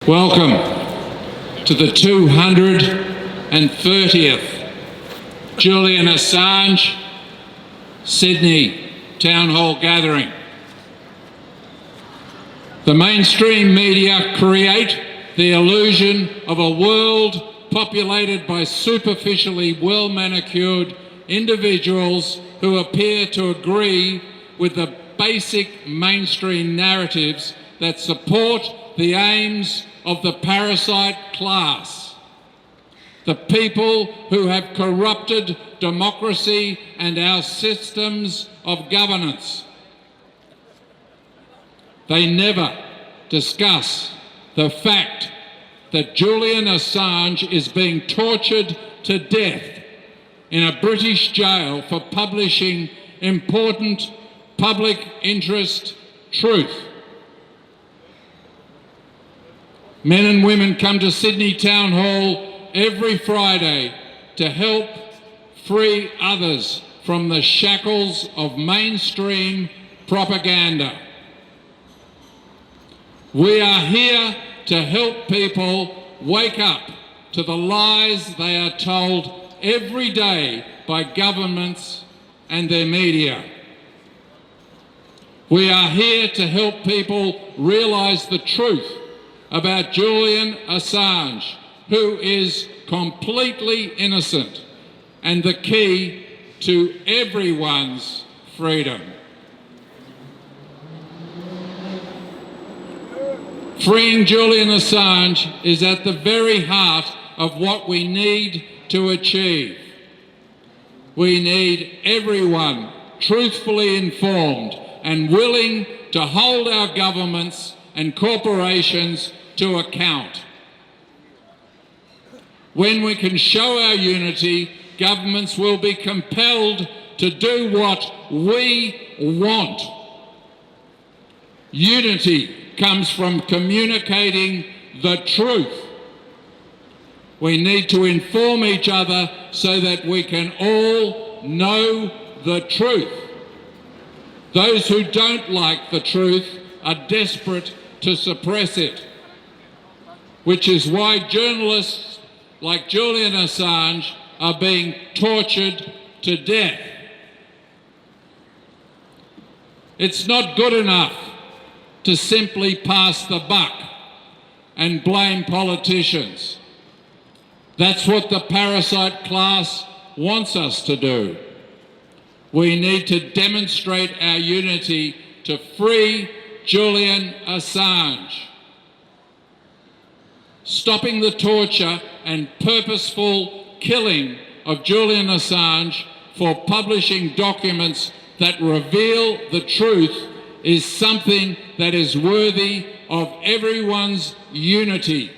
Welcome to the 230th Julian Assange Sydney Town Hall gathering. The mainstream media create the illusion of a world populated by superficially well-manicured individuals who appear to agree with the basic mainstream narratives that support the aims of the parasite class, the people who have corrupted democracy and our systems of governance. They never discuss the fact that Julian Assange is being tortured to death in a British jail for publishing important public interest truth. Men and women come to Sydney Town Hall every Friday to help free others from the shackles of mainstream propaganda. We are here to help people wake up to the lies they are told every day by governments and their media. We are here to help people realise the truth about Julian Assange, who is completely innocent and the key to everyone's freedom. Freeing Julian Assange is at the very heart of what we need to achieve. We need everyone truthfully informed and willing to hold our governments and corporations to account. When we can show our unity, governments will be compelled to do what we want. Unity comes from communicating the truth. We need to inform each other so that we can all know the truth. Those who don't like the truth are desperate to suppress it, which is why journalists like Julian Assange are being tortured to death. It's not good enough to simply pass the buck and blame politicians. That's what the parasite class wants us to do. We need to demonstrate our unity to free Julian Assange. Stopping the torture and purposeful killing of Julian Assange for publishing documents that reveal the truth is something that is worthy of everyone's unity,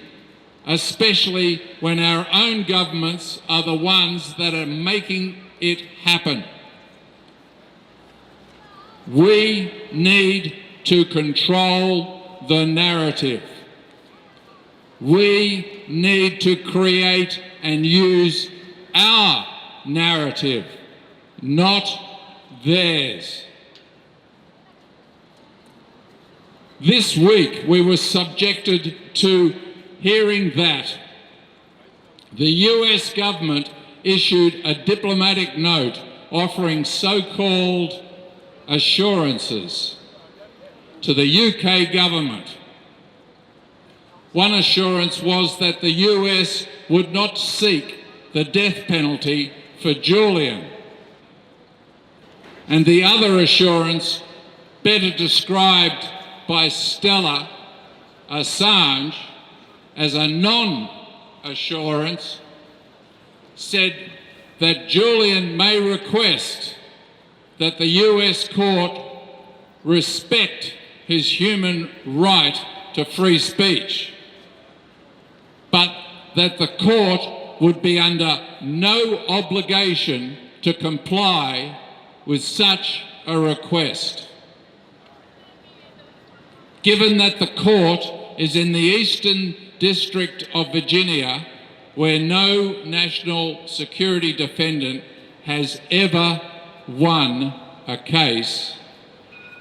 especially when our own governments are the ones that are making it happen. We need to control the narrative. We need to create and use our narrative, not theirs. This week we were subjected to hearing that the US government issued a diplomatic note offering so-called assurances to the UK government. One assurance was that the US would not seek the death penalty for Julian. And the other assurance, better described by Stella Assange as a non-assurance, said that Julian may request that the US court respect his human right to free speech, but that the court would be under no obligation to comply with such a request. Given that the court is in the Eastern District of Virginia, where no national security defendant has ever won a case,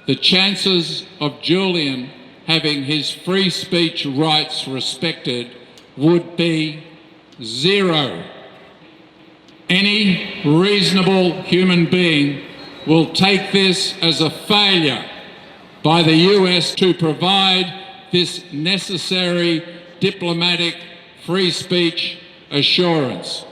the chances of Julian having his free speech rights respected would be zero. Any reasonable human being will take this as a failure by the US to provide this necessary diplomatic free speech assurance.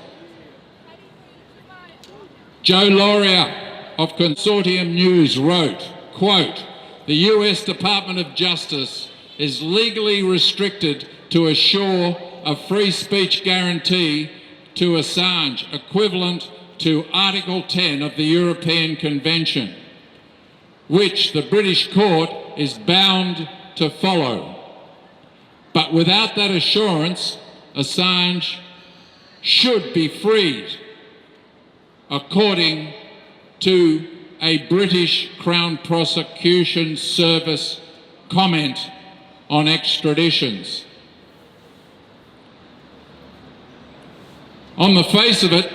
Joe Lauria of Consortium News wrote, quote, "The US Department of Justice is legally restricted to assure a free speech guarantee to Assange, equivalent to Article 10 of the European Convention, which the British court is bound to follow. But without that assurance, Assange should be freed, according to a British Crown Prosecution Service comment on extraditions." On the face of it,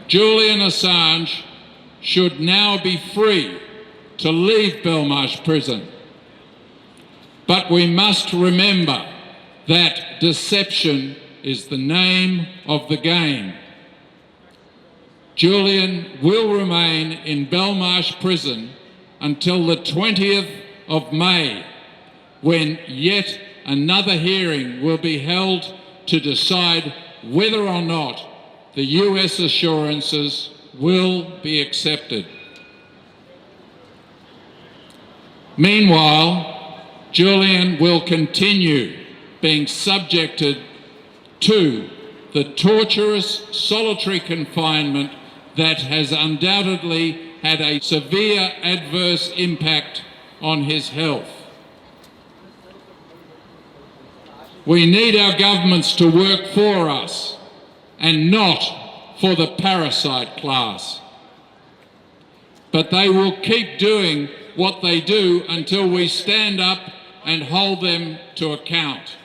Julian Assange should now be free to leave Belmarsh prison. But we must remember that deception is the name of the game. Julian will remain in Belmarsh prison until the 20th of May, when yet another hearing will be held to decide whether or not the US assurances will be accepted. Meanwhile, Julian will continue being subjected to the torturous solitary confinement that has undoubtedly had a severe adverse impact on his health. We need our governments to work for us and not for the parasite class. But they will keep doing what they do until we stand up and hold them to account.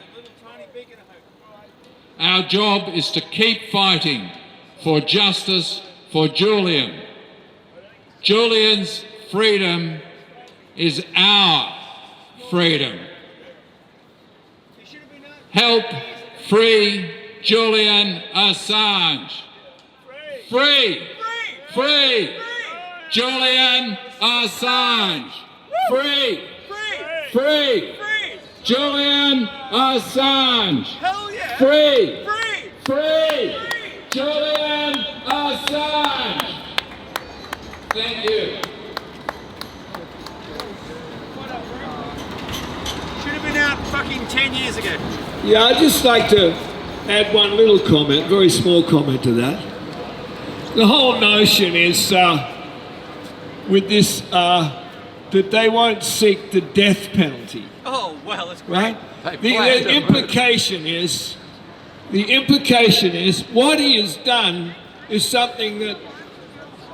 Our job is to keep fighting for justice for Julian. Julian's freedom is our freedom. Help free Julian Assange. Free! Free! Julian Assange! Free! Free! Julian Assange! Hell yeah! Free! Free! Free! Julian Assange! Thank you. Should have been out fucking 10 years ago. Yeah, I'd just like to add one little comment, very small comment to that. The whole notion is with this, that they won't seek the death penalty, Oh, well, that's great. right? The implication is what he has done is something that,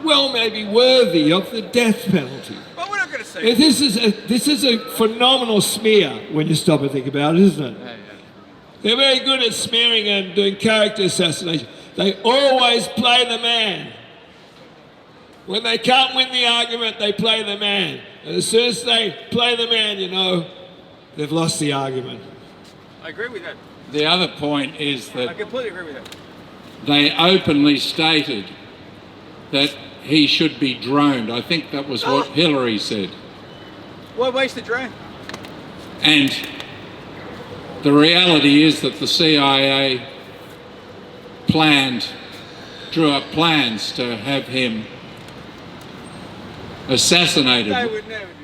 well, may be worthy of the death penalty. But we're not going to say This is a phenomenal smear when you stop and think about it, isn't it? Yeah. They're very good at smearing and doing character assassination. They always play the man. When they can't win the argument, they play the man. And as soon as they play the man, you know, they've lost the argument. I agree with that. The other point is I that completely agree with that. they openly stated that he should be droned. I think that was what Hillary said. Why waste the drone? And the reality is that the CIA drew up plans to have him assassinated. They would never do